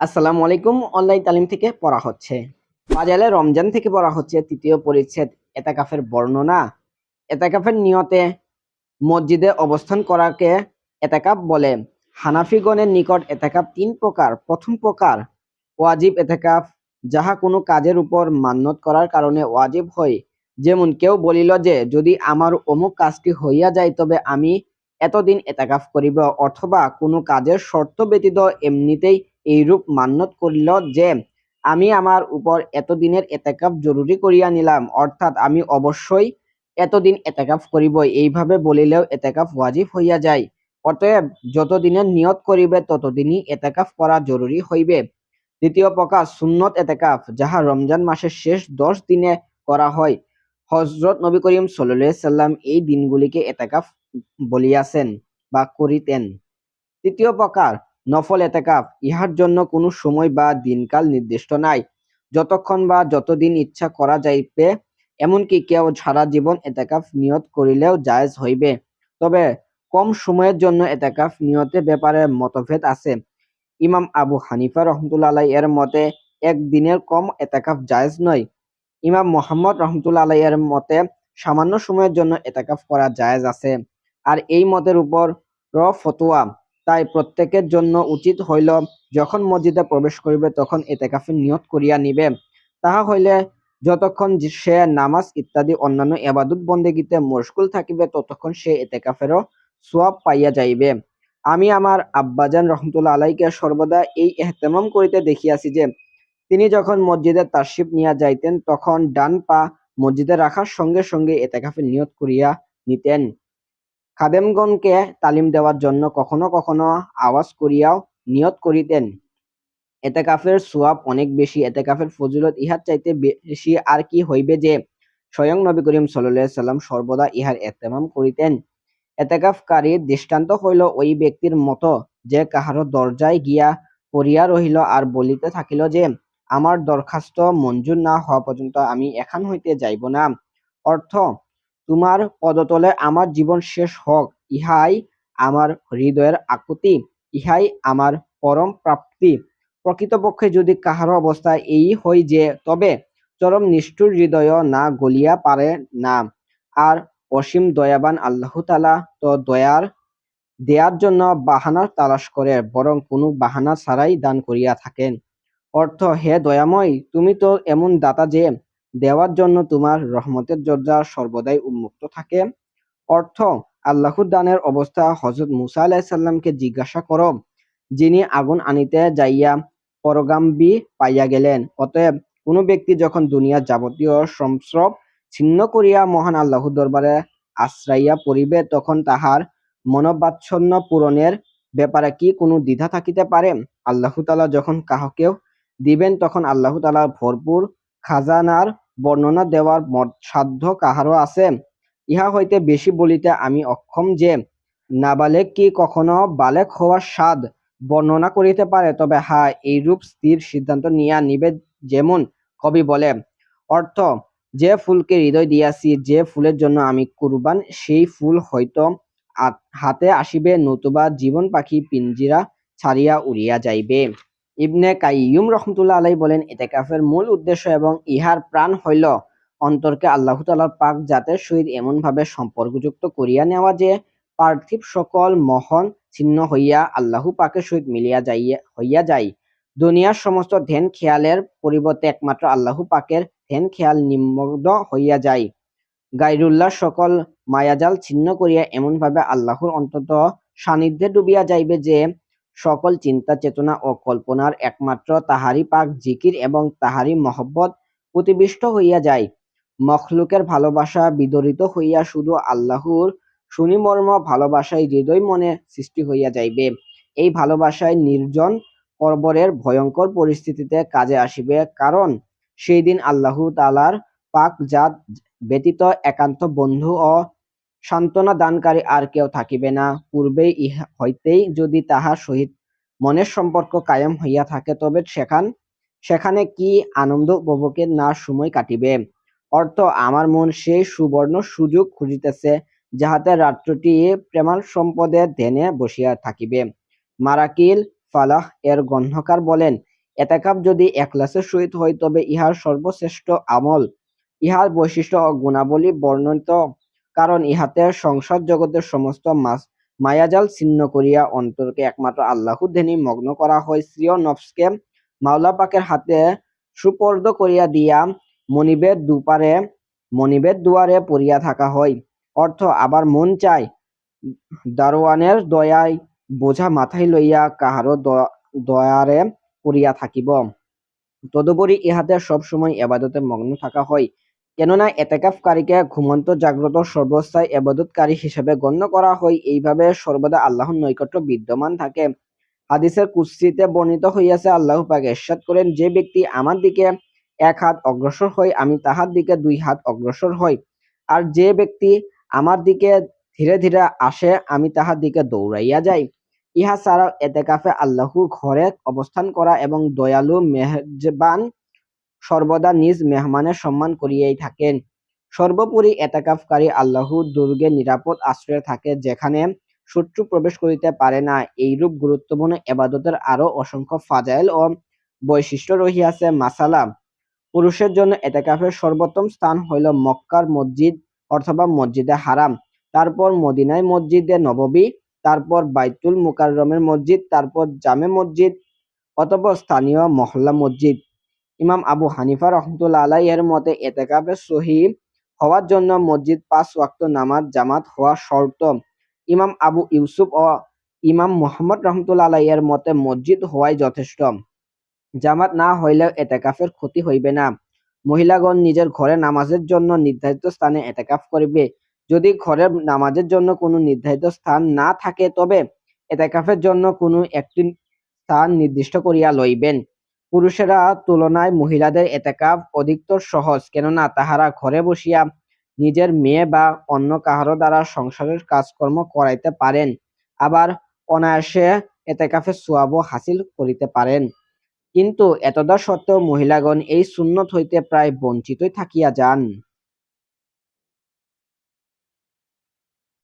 আসসালামু আলাইকুম। অনলাইন তালিম থেকে পড়া হচ্ছে। ফাজাইলে রমজান থেকে পড়া হচ্ছে তৃতীয় পরিচ্ছেদ এতেকাফের বর্ণনা। এতেকাফের নিয়তে মসজিদে অবস্থান করাকে এতেকাফ বলে। হানাফিগণের নিকট এতেকাফ তিন প্রকার। প্রথম প্রকার ওয়াজিব এতেকাফ, যাহা কোনো কাজের উপর মান্যত করার কারণে ওয়াজিব হয়। যেমন কেউ বলিল যে, যদি আমার অমুক কাজটি হইয়া যায় তবে আমি এতদিন এতেকাফ করিব, অথবা কোনো কাজের শর্ত ব্যতীত এমনিতেই এইরূপ মান্যত করিল যে, আমি আমার উপর এতদিনের এতেকাফ জরুরি করিয়া নিলাম, অর্থাৎ আমি অবশ্যই এতদিন এতেকাফ করিব, এইভাবে বলিলেও এতেকাফ ওয়াজিব হইয়া যায়। অতএব যতদিনের নিয়ত করিবে ততদিনই এতেকাফ করা জরুরি হইবে। দ্বিতীয় প্রকার সুন্নত এতেকাফ, যাহা রমজান মাসের শেষ 10 দিনে করা হয়। হযরত নবী করিম সাল্লাল্লাহু আলাইহি সাল্লাম এই দিনগুলিকে এতেকাফ বলিয়াছেন বা করিতেন। তৃতীয় প্রকার নফল এতেকাফ, ইহার জন্য কোনো সময় বা দিনকাল নির্দিষ্ট নাই, যতক্ষণ বা যতদিন ইচ্ছা করা যাইবে। এমনকি কেউ সারা জীবন এতেকাফ নিয়ত করিলেও জায়েজ হইবে। তবে কম সময়ের জন্য এতেকাফ নিয়তের ব্যাপারে মতভেদ আছে। ইমাম আবু হানিফা রহমতুল্লাহ আলাইহি এর মতে এক দিনের কম এতেকাফ জায়েজ নয়। ইমাম মুহাম্মদ রহমতুল্লাহ আলাইহি এর মতে সামান্য সময়ের জন্য এতেকাফ করা জায়েজ আছে। আর এই মতের উপর ফতোয়া। তাই প্রত্যেকের জন্য উচিত হইল, যখন মসজিদে প্রবেশ করিবে তখন এতেকাফের নিয়ত করিয়া নিবে। তাহা হইলে যতক্ষণ সে নামাজ ইত্যাদি অন্যান্য ইবাদত বন্দেগীতে মশগুল থাকিবে ততক্ষণ সে এতেকাফেরও সওয়াব পাইয়া যাইবে। আমি আমার আব্বাজান রহমতুল্লাহ আলাইহিকে সর্বদা এই ইহতেমাম করিতে দেখিয়াছি যে, তিনি যখন মসজিদে তাশরিফ নিয়া যাইতেন তখন ডান পা মসজিদে রাখার সঙ্গে সঙ্গে এতেকাফের নিয়ত করিয়া নিতেন। খাদেমগণকে তালিম দেওয়ার জন্য কখনো কখনো আওয়াজ করিয়াও নিয়ত করিতেন। এতেকাফের সওয়াব অনেক বেশি। এতেকাফের ফজিলত ইহার চাইতে বেশি আর কি হইবে যে, স্বয়ং নবী করিম সাল্লাল্লাহু আলাইহি সাল্লাম সর্বদা ইহার ইহতেমাম করিতেন। এতেকাফকারীর দৃষ্টান্ত হইল ওই ব্যক্তির মত, যে কাহারো দরজায় গিয়া পড়িয়া রহিল আর বলিতে থাকিল যে, আমার দরখাস্ত মঞ্জুর না হওয়া পর্যন্ত আমি এখান হইতে যাইব না। অর্থ, তোমার পদতলে আমার জীবন শেষ হোক, ইহাই আমার হৃদয়ের আকুতি, ইহাই আমার পরম প্রাপ্তি। প্রকৃতপক্ষে যদি কাহারো অবস্থা এই হয় যে, তবে চরম নিষ্ঠুর হৃদয় না গলিয়া পারে না। আর অসীম দয়াবান আল্লাহ তাআলা তো দেয়ার জন্য বাহানা তালাশ করে, বরং কোনো বাহানা ছাড়াই দান করিয়া থাকেন। অর্থ, হে দয়াময়, তুমি তো এমন দাতা যে, দেওয়ার জন্য তোমার রহমতের দরজা সর্বদাই উন্মুক্ত থাকে। অর্থ, আল্লাহর দানের অবস্থা হযরত মূসা আলাইহিস সালামকে জিজ্ঞাসা করো, যিনি আগুন আনিতে যাইয়া পরগাম্বী পাইয়া গেলেন। অতএব কোন ব্যক্তি যখন দুনিয়ার যাবতীয় সংস্রব ছিন্ন করিয়া মহান আল্লাহর দরবারে আশ্রাইয়া পড়িবে, তখন তাহার মনোবাঞ্ছনা পূরণের ব্যাপারে কি কোনো দ্বিধা থাকিতে পারে? আল্লাহ তাআলা যখন কাহাকেও দিবেন তখন আল্লাহ তাআলার ভরপুর খাজানার বর্ণনা দেওয়ার সাধ্য কাহারও আছে? ইহা হইতে বেশি বলিতে আমি অক্ষম যে, নাবালেগ কি কখনো বালেগ হওয়ার স্বাদ বর্ণনা করিতে পারে? তবে হ্যাঁ, এইরূপ স্থির সিদ্ধান্ত নিবে, যেমন কবি বলে। অর্থ, যে ফুলকে হৃদয় দিয়াছি, যে ফুলের জন্য আমি কুরবান, সেই ফুল হয়তো হাতে আসিবে, নতুবা জীবন পাখি পিঞ্জিরা ছাড়িয়া উড়িয়া যাইবে। ইবনে কাইয়্যুম রহমতুল্লাহ আলাইহি বলেন, ইতিকাফের মূল উদ্দেশ্য এবং ইহার প্রাণ হইল অন্তরকে আল্লাহ তাআলার পাক জাতের সহিত এমনভাবে সম্পর্কযুক্ত করিয়া নেওয়া যে, পার্থিব সকল মোহন ছিন্ন হইয়া আল্লাহ পাকের সহিত মিলিয়া হইয়া যায়। দুনিয়ার সমস্ত ধ্যান খেয়ালের পরিবর্তে একমাত্র আল্লাহ পাকের ধ্যান খেয়াল নিমগ্ন হইয়া যায়। গায়রুল্লাহর সকল মায়াজাল ছিন্ন করিয়া এমনভাবে আল্লাহর অন্তত সান্নিধ্যে ডুবিয়া যাইবে যে, সকল চিন্তা চেতনা ও কল্পনার একমাত্র তাহারই পাক জিকির এবং তাহারই মহব্বত প্রতিবিষ্ট হইয়া যায়। মখলুকের ভালোবাসা বিদরিত হইয়া শুধু আল্লাহর সুনিমর্ম ভালোবাসায় হৃদয় মনে সৃষ্টি হইয়া যাইবে। এই ভালোবাসায় নির্জন কবরের ভয়ঙ্কর পরিস্থিতিতে কাজে আসিবে, কারণ সেই দিন আল্লাহ তাআলার পাক জাত ব্যতীত একান্ত বন্ধু ও সান্ত্বনা দানকারী আর কেউ থাকিবে না। পূর্বেই ইহা হইতেই যদি তাহার সহিত মনের সম্পর্ক কায়েম হইয়া থাকে, তবে সেখানে কি আনন্দ উপভোগের না সময় কাটিবে। অর্থ, আমার মন সেই সুবর্ণ সুযোগ খুঁজিতেছে, যাহাতে রাত্রটি প্রেমাল সম্পদের ধ্যানে বসিয়া থাকিবে। মারাকিল ফালাহ এর গ্রন্থকার বলেন, এতেকাফ যদি এখলাসের সহিত হয় তবে ইহার সর্বশ্রেষ্ঠ আমল। ইহার বৈশিষ্ট্য ও গুণাবলী বর্ণিত, কারণ ইহাতে সংসার জগতের সমস্ত মায়াজাল ছিন্ন করিয়া অন্তরকে একমাত্র আল্লাহর ধ্যানে মগ্ন করা হয়। স্ত্রীয় নফসকে মাওলা পাকের হাতে সুপর্দ করিয়া দিয়া মনিবের দুয়ারে পড়িয়া থাকা হয়। অর্থ, আবার মন চায় দারোয়ানের দয়ায় বোঝা মাথায় লইয়া কাহারও দয়ারে পড়িয়া থাকিব। তদুপরি ইহাতে সবসময় এবাদতে মগ্ন থাকা হয়, কেননা এতেকাফকারীকে ঘুমন্ত জাগ্রত সর্বস্থায়ী এবাদতকারী হিসেবে গণ্য করা হয়। এইভাবে সর্বদা আল্লাহর নৈকট্য বিদ্যমান থাকে। হাদিসের কুদসিতে বর্ণিত হইয়াছে, আল্লাহ পাক ইরশাদ করেন, যে ব্যক্তি আমার দিকে 1 হাত অগ্রসর হয় আমি তাহার দিকে 2 হাত অগ্রসর হই, আর যে ব্যক্তি আমার দিকে ধীরে ধীরে আসে আমি তাহার দিকে দৌড়াইয়া যাই। ইহা ছাড়াও এতেকাফে আল্লাহর ঘরে অবস্থান করা এবং দয়ালু মেহরবান সর্বদা নিজ মেহমানের সম্মান করিয়াই থাকেন। সর্বোপরি এতেকাফকারী আল্লাহর দুর্গে নিরাপদ আশ্রয়ে থাকে, যেখানে শত্রু প্রবেশ করিতে পারে না। এইরূপ গুরুত্বপূর্ণ এবাদতের আরো অসংখ্য ফাজাইল ও বৈশিষ্ট্য রহিয়াছে। মাসালা, পুরুষের জন্য এতেকাফের সর্বোত্তম স্থান হইল মক্কার মসজিদ অথবা মসজিদে হারাম, তারপর মদিনায় মসজিদে নববী, তারপর বাইতুল মুকাররমের মসজিদ, তারপর জামে মসজিদ অথবা স্থানীয় মহল্লা মসজিদ। ইমাম আবু হানিফা রহমতুল্লাহ আলাইহি এর মতে এতেকাফে সহিহ হওয়ার জন্য মসজিদ 5 ওয়াক্ত নামাজ জামাত হওয়া শর্ত। ইমাম আবু ইউসুফ ও ইমাম মুহাম্মদ রহমতুল্লাহ আলাইহি এর মতে মসজিদ হওয়াই যথেষ্ট। জামাত না হইলেও এতেকাফের ক্ষতি হইবে না। মহিলাগণ নিজের ঘরে নামাজের জন্য নির্ধারিত স্থানে এতেকাফ করিবে। যদি ঘরের নামাজের জন্য কোনো নির্ধারিত স্থান না থাকে তবে এতেকাফের জন্য কোনো একটি স্থান নির্দিষ্ট করিয়া লইবেন। পুরুষেরা তুলনায় মহিলাদের এতেকাফ অধিকতর সহজ, কেননা তাহারা ঘরে বসিয়া নিজের মেয়ে বা অন্য কাহারো দ্বারা সংসারের কাজকর্ম করাইতে পারেন, আবার অনায়াসে এতেকাফের সওয়াবও হাসিল করিতে পারেন। কিন্তু এতদা সত্ত্বেও মহিলাগণ এই সুন্নত হইতে প্রায় বঞ্চিতই থাকিয়া যান।